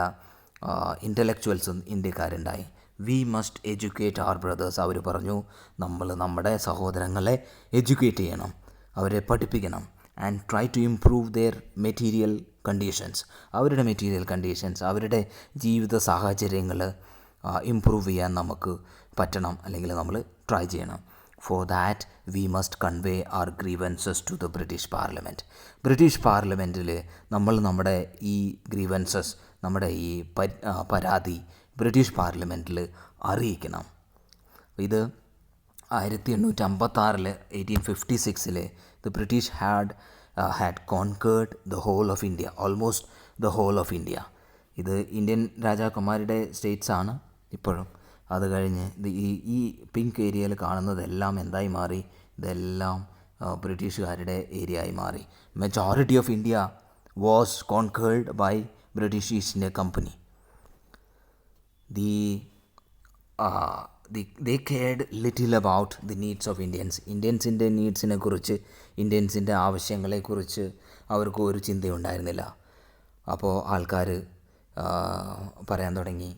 ഇൻ്റലക്ച്വൽസും ഇന്ത്യക്കാരുണ്ടായി. We must educate our brothers. അവർ പറഞ്ഞു, നമ്മൾ നമ്മുടെ സഹോദരങ്ങളെ എഡ്യൂക്കേറ്റ് ചെയ്യണം, അവരെ പഠിപ്പിക്കണം. And try to improve their material conditions. അവരുടെ മെറ്റീരിയൽ കണ്ടീഷൻസ്, അവരുടെ ജീവിത സാഹചര്യങ്ങൾ ഇംപ്രൂവ് ചെയ്യാൻ നമുക്ക് പറ്റണം, അല്ലെങ്കിൽ നമ്മൾ ട്രൈ ചെയ്യണം. For that we must convey our grievances to the British parliament. British പാർലമെൻറ്റിൽ നമ്മൾ നമ്മുടെ ഈ ഗ്രീവൻസസ്, നമ്മുടെ ഈ പരാതി ബ്രിട്ടീഷ് പാർലമെൻറ്റിൽ അറിയിക്കണം. ഇത് 1856 1856 the British had conquered the whole of India, almost the whole of India. ഇത് ഇന്ത്യൻ രാജാക്കന്മാരുടെ സ്റ്റേറ്റ്സാണ് ഇപ്പോഴും. അത് കഴിഞ്ഞ് ഈ പിങ്ക് ഏരിയയിൽ കാണുന്നതെല്ലാം എന്തായി മാറി? ഇതെല്ലാം ബ്രിട്ടീഷുകാരുടെ ഏരിയ ആയി മാറി. Majority of India was conquered by British East India Company. they cared little about the needs of Indians. ഇന്ത്യൻസിൻ്റെ നീഡ്സിനെ കുറിച്ച്, ഇന്ത്യൻസിൻ്റെ ആവശ്യങ്ങളെക്കുറിച്ച് അവർക്ക് ഒരു ചിന്തയുണ്ടായിരുന്നില്ല. അപ്പോൾ ആൾക്കാർ പറയാൻ തുടങ്ങി,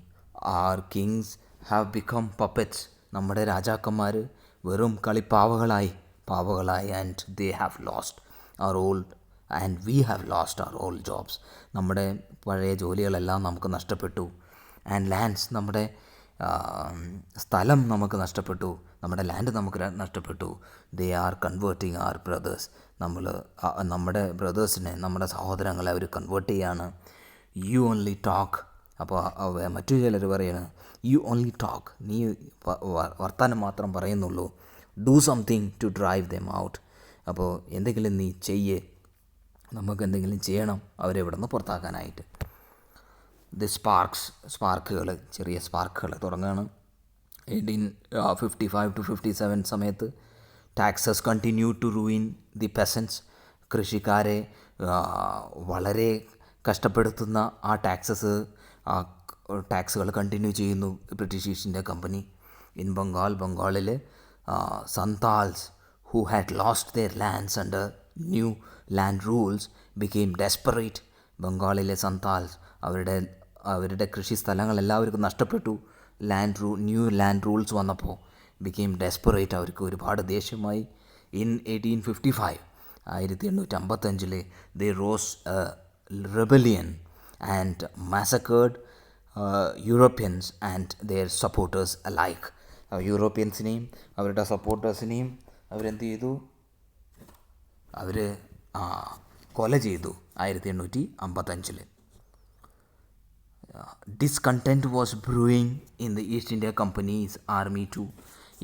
our kings have become puppets. നമ്മുടെ രാജാക്കന്മാർ വെറും കളിപ്പാവകളായി, and they have lost our old and we have lost our old jobs. നമ്മുടെ പഴയ ജോലികളെല്ലാം നമുക്ക് നഷ്ടപ്പെട്ടു. ആൻഡ് ലാൻഡ്സ്, നമ്മുടെ സ്ഥലം നമുക്ക് നഷ്ടപ്പെട്ടു, നമ്മുടെ ലാൻഡ് നമുക്ക് നഷ്ടപ്പെട്ടു. They are converting our brothers. നമ്മുടെ ബ്രദേഴ്സിനെ, നമ്മുടെ സഹോദരങ്ങളെ അവർ കൺവേർട്ട് ചെയ്യാണ്. You only talk. അപ്പോൾ മറ്റു ചിലർ പറയുന്നത്, യു ഓൺലി ടോക്ക്, നീ വർത്താനം മാത്രം പറയുന്നുള്ളൂ. Do something to drive them out. അപ്പോൾ എന്തെങ്കിലും നീ ചെയ്യേ, നമുക്ക് എന്തെങ്കിലും ചെയ്യണം അവരെ ഇവിടെ നിന്ന് പുറത്താക്കാനായിട്ട്. ദി സ്പാർക്കുകൾ, ചെറിയ സ്പാർക്കുകൾ തുടങ്ങുകയാണ്. 1855 to 57 സമയത്ത് taxes continue to ruin the peasants. കൃഷിക്കാരെ വളരെ കഷ്ടപ്പെടുത്തുന്ന ആ ടാക്സുകൾ കണ്ടിന്യൂ ചെയ്യുന്നു British East India company. In ബംഗാളിൽ Santhals who had lost their lands under new land rules became desperate. ബംഗാളിലെ സന്താൽസ് അവരുടെ കൃഷി സ്ഥലങ്ങൾ എല്ലാവർക്കും നഷ്ടപ്പെട്ടു. ന്യൂ ലാൻഡ് റൂൾസ് വന്നപ്പോൾ ബിക്കെയിം ഡെസ്പറേറ്റ്. അവർക്ക് ഒരുപാട് ദേഷ്യമായി. In 1855 1855 they rose rebellion and massacred Europeans and their supporters alike. യൂറോപ്യൻസിനെയും അവരുടെ സപ്പോർട്ടേഴ്സിനെയും അവരെന്ത് ചെയ്തു? അവർ കൊല ചെയ്തു 1855. Discontent was brewing in the East India Company's army too.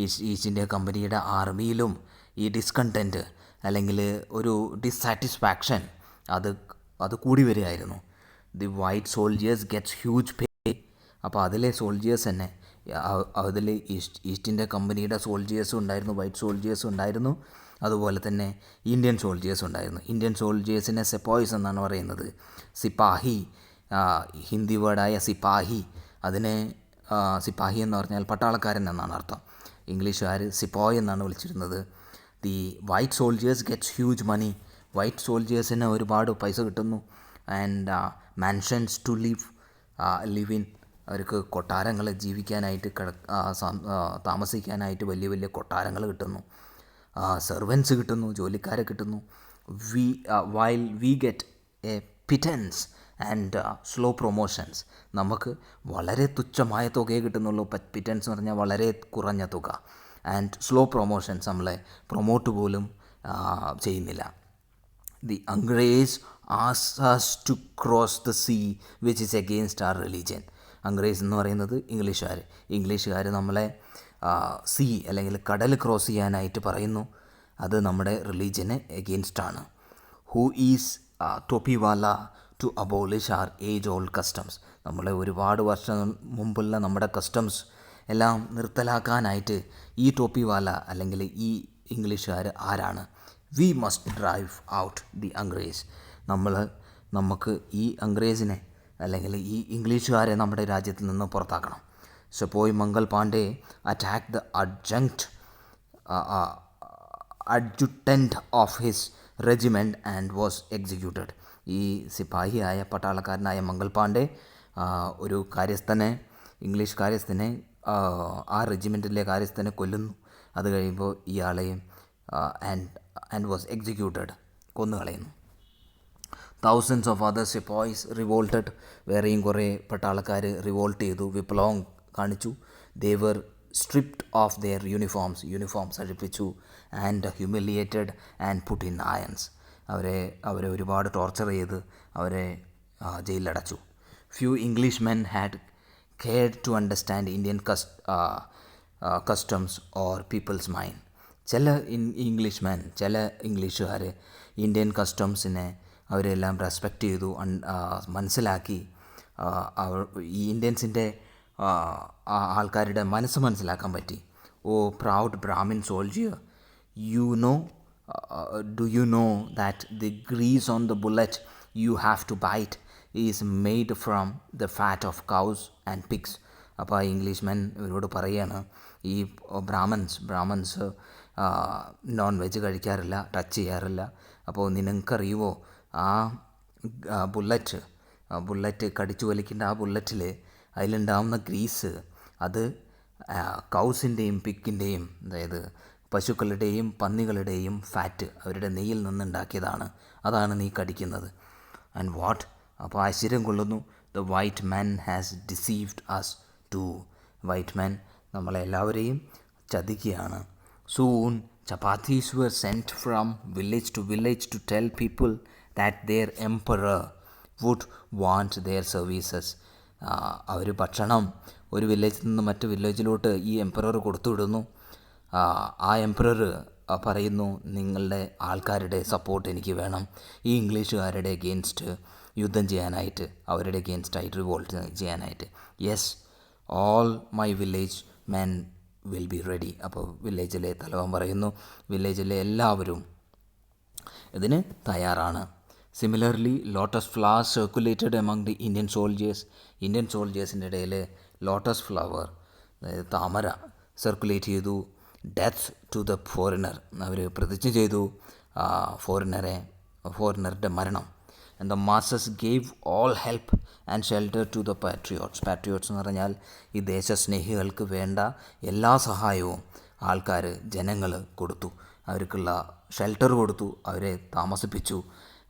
East India കമ്പനിയുടെ ആർമിയിലും ഈ ഡിസ്കണ്ടൻറ്റ്, അല്ലെങ്കിൽ ഒരു ഡിസ്സാറ്റിസ്ഫാക്ഷൻ, അത് കൂടി വരികയായിരുന്നു. The white soldiers gets huge pay. അപ്പോൾ അതിലെ സോൾജിയേഴ്സ് തന്നെ, അതിൽ ഈസ്റ്റ് ഇന്ത്യ കമ്പനിയുടെ സോൾജിയേഴ്സും ഉണ്ടായിരുന്നു, വൈറ്റ് സോൾജിയേഴ്സും ഉണ്ടായിരുന്നു, അതുപോലെ തന്നെ ഇന്ത്യൻ സോൾജിയേഴ്സ് ഉണ്ടായിരുന്നു. ഇന്ത്യൻ സോൾജിയേഴ്സിനെ സെപ്പോയ്സ് എന്നാണ് പറയുന്നത്. സിപ്പാഹി, ഹിന്ദി വേർഡായ സിപ്പാഹി, അതിനെ സിപ്പാഹി എന്ന് പറഞ്ഞാൽ പട്ടാളക്കാരൻ എന്നാണ് അർത്ഥം. ഇംഗ്ലീഷുകാർ സിപ്പോയ് എന്നാണ് വിളിച്ചിരുന്നത്. The white soldiers gets huge money. White സോൾജിയേഴ്സിന് ഒരുപാട് പൈസ കിട്ടുന്നു. And mansions to live in. അവർക്ക് കൊട്ടാരങ്ങൾ ജീവിക്കാനായിട്ട്, താമസിക്കാനായിട്ട് വലിയ വലിയ കൊട്ടാരങ്ങൾ കിട്ടുന്നു. സെർവൻസ് കിട്ടുന്നു, ജോലിക്കാരെ കിട്ടുന്നു. While we get a pittance and slow promotions. നമുക്ക് വളരെ തുച്ഛമായ തുകയെ കിട്ടുന്നുള്ളൂ. പിറ്റൻസ് എന്ന് പറഞ്ഞാൽ വളരെ കുറഞ്ഞ തുക. ആൻഡ് സ്ലോ പ്രൊമോഷൻസ്, നമ്മളെ പ്രൊമോട്ട് പോലും ചെയ്യുന്നില്ല. The angrez asks to cross the sea which is against our religion. Angrez എന്ന് പറയുന്നത് ഇംഗ്ലീഷുകാർ നമ്മളെ സീ അല്ലെങ്കിൽ കടൽ ക്രോസ് ചെയ്യാനായിട്ട് പറയുന്നു. അത് നമ്മുടെ റിലീജിയന് എഗെയിൻസ്റ്റാണ്. Who is topiwala to abolish our age old customs. നമ്മളെ ഒരുപാട് വർഷം മുമ്പുള്ള നമ്മുടെ കസ്റ്റംസ് എല്ലാം നിർത്തലാക്കാനായിട്ട് ഈ ടോപ്പിവാല അല്ലെങ്കിൽ ഈ ഇംഗ്ലീഷുകാർ ആരാണ്? We must drive out the angrez. നമുക്ക് ഈ അംഗ്രേസിനെ അല്ലെങ്കിൽ ഈ ഇംഗ്ലീഷുകാരെ നമ്മുടെ രാജ്യത്തിൽ നിന്ന് പുറത്താക്കണം. Sepoy Mangal Pandey attack the adjutant of his regiment and was executed. ഈ സിപ്പാഹിയായ പട്ടാളക്കാരനായ മംഗൾ പാണ്ഡെ ഒരു കാര്യസ്ഥനെ, ഇംഗ്ലീഷ് കാര്യസ്ഥനെ, ആ റെജിമെൻറ്റിലെ കാര്യസ്ഥനെ കൊല്ലുന്നു. അത് കഴിയുമ്പോൾ ഇയാളെയും ആൻഡ് വാസ് എക്സിക്യൂട്ടഡ്, കൊന്നുകളയുന്നു. Thousands of other sepoys revolted. വേറെയും കുറേ പട്ടാളക്കാർ റിവോൾട്ട് ചെയ്തു, വിപ്ലവം കാണിച്ചു. They were stripped off their uniforms അഴിപ്പിച്ചു, and humiliated and put in irons. അവരെ ഒരുപാട് ടോർച്ചർ ചെയ്ത് അവരെ ജയിലിലടച്ചു. Few English men had cared to understand Indian customs or people's mind. ചില ഇംഗ്ലീഷുകാർ ഇന്ത്യൻ കസ്റ്റംസിനെ അവരെല്ലാം റെസ്പെക്റ്റ് ചെയ്തു, മനസ്സിലാക്കി. ഈ ഇന്ത്യൻസിൻ്റെ ആൾക്കാരുടെ മനസ്സ് മനസ്സിലാക്കാൻ പറ്റി. Oh proud Brahmin soldier, do you know that the grease on the bullet you have to bite is made from the fat of cows and pigs? അപ്പോൾ ആ ഇംഗ്ലീഷ്മാൻ ഇവരോട് പറയുകയാണ്, ഈ ബ്രാഹ്മൺസ് നോൺ വെജ് കഴിക്കാറില്ല, ടച്ച് ചെയ്യാറില്ല. അപ്പോൾ നിനക്കറിയുമോ ആ ബുള്ളറ്റ് കടിച്ചു വലിക്കേണ്ട ആ ബുള്ളറ്റിൽ അതിലുണ്ടാവുന്ന ഗ്രീസ് അത് കൗസിൻ്റെയും പിക്കിൻ്റെയും, അതായത് പശുക്കളുടെയും പന്നികളുടെയും ഫാറ്റ്, അവരുടെ നെയ്യിൽ നിന്നുണ്ടാക്കിയതാണ്, അതാണ് നീ കടിക്കുന്നത്. And what? അപ്പോൾ ആശ്ചര്യം കൊള്ളുന്നു. The white man has deceived us too. White man നമ്മളെല്ലാവരെയും ചതിക്കുകയാണ്. Soon chapatis were sent from village to village to tell people that their emperor would want their services. അവർ ഭക്ഷണം ഒരു വില്ലേജിൽ നിന്ന് മറ്റു വില്ലേജിലോട്ട് ഈ എംപറർ കൊടുത്തുവിടുന്നു. ആ എംപറർ പറയുന്നു, നിങ്ങളുടെ ആൾക്കാരുടെ സപ്പോർട്ട് എനിക്ക് വേണം, ഈ ഇംഗ്ലീഷുകാരുടെ അഗെയിൻസ്റ്റ് യുദ്ധം ചെയ്യാനായിട്ട്, അവരുടെ അഗെയിൻസ്റ്റായിട്ട് റിവോൾട്ട് ചെയ്യാനായിട്ട്. Yes, all my village men will be ready. അപ്പോൾ വില്ലേജിലെ തലവൻ പറയുന്നു, വില്ലേജിലെ എല്ലാവരും ഇതിന് തയ്യാറാണ്. Similarly lotus flower circulated among the Indian സോൾജേഴ്സിൻ്റെ ഇടയിൽ ലോട്ടസ് ഫ്ലവർ, അതായത് താമര, സർക്കുലേറ്റ് ചെയ്തു. ഡെത്ത് ടു ദ ഫോറിനർ, അവർ പ്രതിജ്ഞ ചെയ്തു ഫോറിനറുടെ മരണം. And the masses gave all help and shelter to the patriots എന്ന് പറഞ്ഞാൽ ഈ ദേശസ്നേഹികൾക്ക് വേണ്ട എല്ലാ സഹായവും ജനങ്ങൾ കൊടുത്തു. അവർക്കുള്ള ഷെൽട്ടർ കൊടുത്തു, അവരെ താമസിപ്പിച്ചു.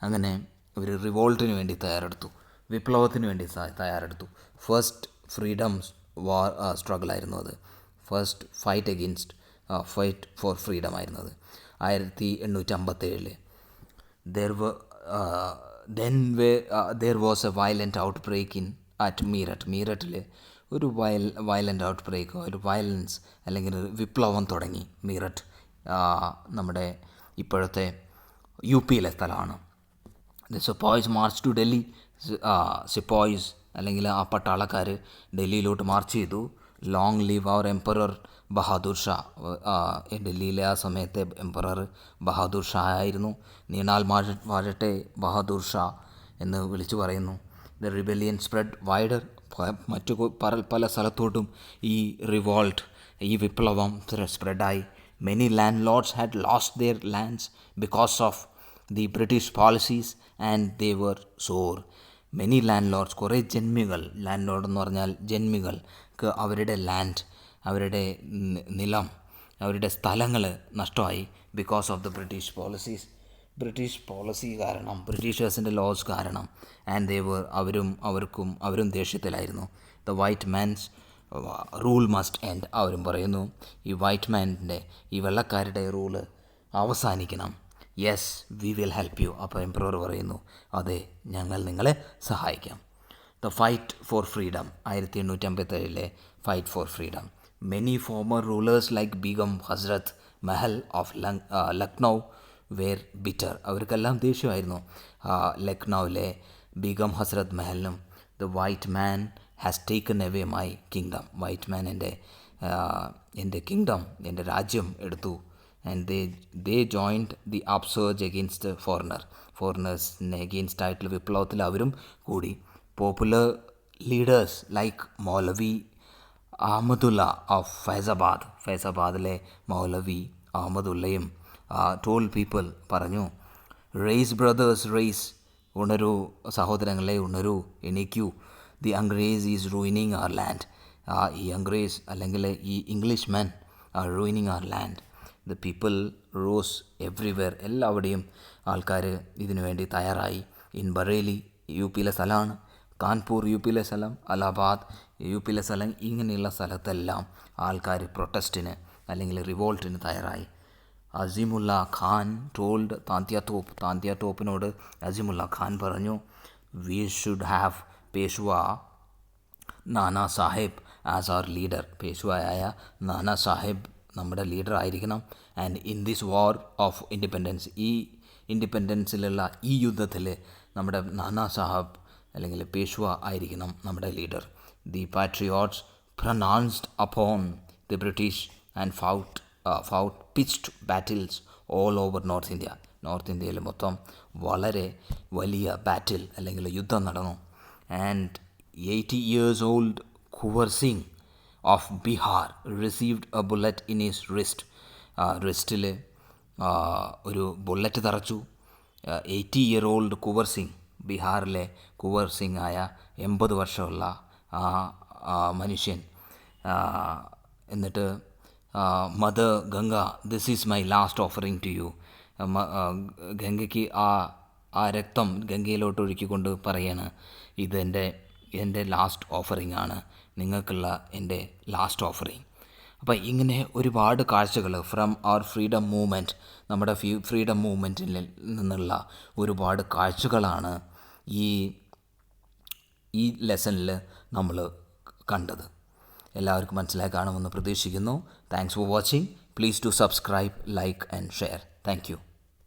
അങ്ങനെ ഇവർ റിവോൾട്ടിന് വേണ്ടി തയ്യാറെടുത്തു, വിപ്ലവത്തിന് വേണ്ടി തയ്യാറെടുത്തു. ഫസ്റ്റ് ഫ്രീഡം വാർ സ്ട്രഗിളായിരുന്നു അത്. ഫസ്റ്റ് ഫൈറ്റ് ഫോർ ഫ്രീഡം ആയിരുന്നത് 1857. There was a violent outbreak at Meerut. മീററ്റിൽ ഒരു വയലൻ്റ് ഔട്ട്ബ്രേക്ക്, ഒരു വയലൻസ് അല്ലെങ്കിൽ വിപ്ലവം തുടങ്ങി. മീററ്റ് നമ്മുടെ ഇപ്പോഴത്തെ യുപിയിലെ സ്ഥലമാണ്. The sepoys march to Delhi. Sepoys അല്ലെങ്കിൽ ആ പട്ടാളക്കാർ ഡൽഹിയിലോട്ട് മാർച്ച് ചെയ്തു. Long live our emperor Bahadur Shah. ഡൽഹിയിലെ ആ സമയത്തെ എംപറർ ബഹാദൂർ ഷാ ആയിരുന്നു. നീണാൽ വാഴട്ടെ ബഹാദൂർ ഷാ എന്ന് വിളിച്ചു പറയുന്നു. The rebellion spread wider. മറ്റു പല സ്ഥലത്തോട്ടും ഈ റിവോൾട്ട്, ഈ വിപ്ലവം സ്പ്രെഡായി. Many landlords had lost their lands because of the British policies and they were sore. Many landlords, കുറേ ജന്മികൾ, ലാൻഡ് ലോർഡ് എന്ന് പറഞ്ഞാൽ ജന്മികൾക്ക് അവരുടെ ലാൻഡ്, അവരുടെ നിലം, അവരുടെ സ്ഥലങ്ങൾ നഷ്ടമായി. Because of the British policy കാരണം, ബ്രിട്ടീഷേഴ്സിൻ്റെ ലോസ് കാരണം. ആൻഡ് ദേ വർ, അവരും ദേഷ്യത്തിലായിരുന്നു. The white man's rule must end. അവരും പറയുന്നു, ഈ വൈറ്റ് മാൻ്റെ, ഈ വെള്ളക്കാരുടെ റൂള് അവസാനിക്കണം. Yes, we will help you. അപ്പോൾ എംപറർ പറയുന്നു, അതെ, ഞങ്ങൾ നിങ്ങളെ സഹായിക്കാം. The fight for freedom, 1857 fight for freedom. Many former rulers like Begum Hazrat Mahal of Lucknow were bitter. അവർക്കെല്ലാം ദേഷ്യമായിരുന്നു. ലക്നൗവിലെ Begum Hazrat മഹലിനും, the white man has taken away my kingdom. White man എൻ്റെ കിങ്ഡം, എൻ്റെ രാജ്യം എടുത്തു. And they joined the upsurge against the ഫോറിനേഴ്സിനെ against ആയിട്ടുള്ള വിപ്ലവത്തിൽ അവരും കൂടി. Popular leaders like Maulvi Ahmadullah of ഫൈസാബാദിലെ മൗലവി അഹമ്മദുല്ലയും ടോൾ പീപ്പിൾ പറഞ്ഞു, റേസ് ബ്രദേഴ്സ് റേസ്, ഉണരൂ സഹോദരങ്ങളെ, ഉണരൂ, എണീക്കൂ. The angrez is ruining our land. ഈ അംഗ്രേസ് അല്ലെങ്കിൽ ഈ English men are ruining our land. The people rose everywhere. എല്ലാവിടെയും ആൾക്കാർ ഇതിനു വേണ്ടി തയ്യാറായി. ഇൻ ബറേലി, യു പിയിലെ സ്ഥലമാണ്. കാൺപൂർ, യു പിയിലെ സ്ഥലം. അലഹാബാദ്, യു പിയിലെ സ്ഥലം ഇങ്ങനെയുള്ള സ്ഥലത്തെല്ലാം ആൾക്കാർ പ്രൊട്ടസ്റ്റിന് അല്ലെങ്കിൽ റിവോൾട്ടിന് തയ്യാറായി. അസീമുല്ല ഖാൻ ടോൾഡ് താന്തിയ തോപ്പിനോട് അസീമുല്ല ഖാൻ പറഞ്ഞു, we should have Peshwa Nana Sahib as our leader. പേഷ്വയായ Nana Sahib നമ്മുടെ ലീഡർ ആയിരിക്കണം. And in this war of independence, ഈ ഇൻഡിപെൻഡൻസിലുള്ള ഈ യുദ്ധത്തിൽ നമ്മുടെ നാനാ സാഹിബ് അല്ലെങ്കിൽ പേഷ്വ ആയിരിക്കണം നമ്മുടെ leader. The patriots pronounced upon the British and fought pitched battles all over north India. North ഇന്ത്യയിൽ മൊത്തം വളരെ വലിയ ബാറ്റിൽ അല്ലെങ്കിൽ യുദ്ധം നടന്നു. And 80 years old Kunwar Singh of Bihar received a bullet in his റിസ്റ്റിൽ ഒരു ബുള്ളറ്റ് തറച്ചു. 80-year-old കുവർ സിംഗ്, ബീഹാറിലെ കുവർ സിംഗ് ആയ 80 വർഷമുള്ള മനുഷ്യൻ. എന്നിട്ട് mother Ganga, this is my last offering to you. ഗംഗയ്ക്ക് ആ രക്തം ഗംഗയിലോട്ട് ഒഴുക്കിക്കൊണ്ട് പറയാണ്, ഇത് എൻ്റെ ലാസ്റ്റ് ഓഫറിങ് ആണ്, നിങ്ങൾക്കുള്ള എൻ്റെ ലാസ്റ്റ് ഓഫറിങ്. അപ്പോൾ ഇങ്ങനെ ഒരുപാട് കാഴ്ചകൾ ഫ്രം അവർ ഫ്രീഡം മൂവ്മെൻറ്റ്, നമ്മുടെ ഫ്രീഡം മൂവ്മെൻറ്റിൽ നിന്നുള്ള ഒരുപാട് കാഴ്ചകളാണ് ഈ ലെസണിൽ നമ്മൾ കണ്ടത്. എല്ലാവർക്കും മനസ്സിലായി കാണുമെന്ന് പ്രതീക്ഷിക്കുന്നു. Thanks for watching. Please to subscribe, like and share. Thank U.